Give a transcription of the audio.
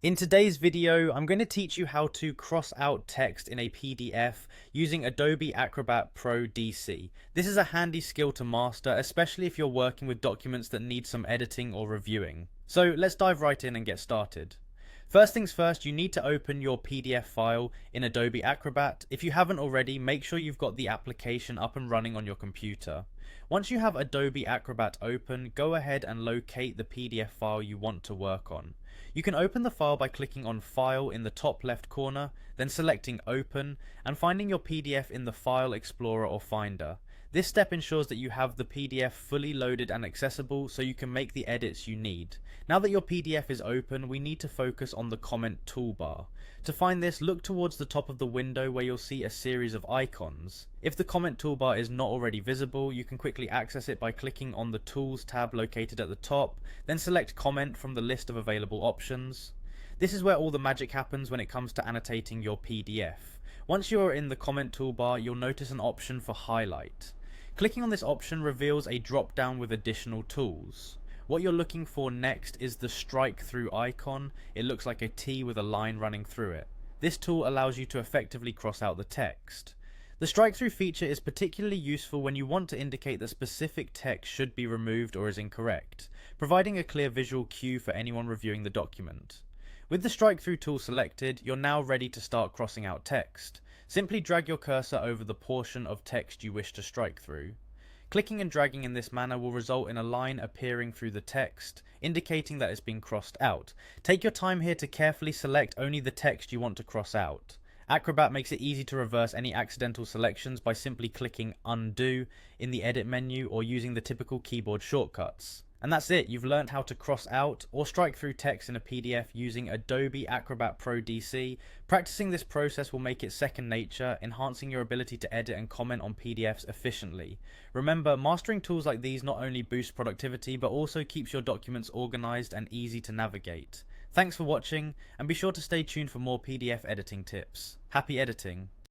In today's video, I'm going to teach you how to cross out text in a PDF using Adobe Acrobat Pro DC. This is a handy skill to master, especially if you're working with documents that need some editing or reviewing. So let's dive right in and get started. First things first, you need to open your PDF file in Adobe Acrobat. If you haven't already, make sure you've got the application up and running on your computer. Once you have Adobe Acrobat open, go ahead and locate the PDF file you want to work on. You can open the file by clicking on File in the top left corner, then selecting Open, and finding your PDF in the File Explorer or Finder. This step ensures that you have the PDF fully loaded and accessible so you can make the edits you need. Now that your PDF is open, we need to focus on the comment toolbar. To find this, look towards the top of the window where you'll see a series of icons. If the comment toolbar is not already visible, you can quickly access it by clicking on the Tools tab located at the top, then select Comment from the list of available options. This is where all the magic happens when it comes to annotating your PDF. Once you are in the comment toolbar, you'll notice an option for Highlight. Clicking on this option reveals a drop down with additional tools. What you're looking for next is the strike through icon. It looks like a T with a line running through it. This tool allows you to effectively cross out the text. The strike through feature is particularly useful when you want to indicate that specific text should be removed or is incorrect, providing a clear visual cue for anyone reviewing the document. With the strike through tool selected, you're now ready to start crossing out text. Simply drag your cursor over the portion of text you wish to strike through. Clicking and dragging in this manner will result in a line appearing through the text, indicating that it's been crossed out. Take your time here to carefully select only the text you want to cross out. Acrobat makes it easy to reverse any accidental selections by simply clicking Undo in the Edit menu or using the typical keyboard shortcuts. And that's it, you've learned how to cross out or strike through text in a PDF using Adobe Acrobat Pro DC. Practicing this process will make it second nature, enhancing your ability to edit and comment on PDFs efficiently. Remember, mastering tools like these not only boosts productivity, but also keeps your documents organized and easy to navigate. Thanks for watching, and be sure to stay tuned for more PDF editing tips. Happy editing!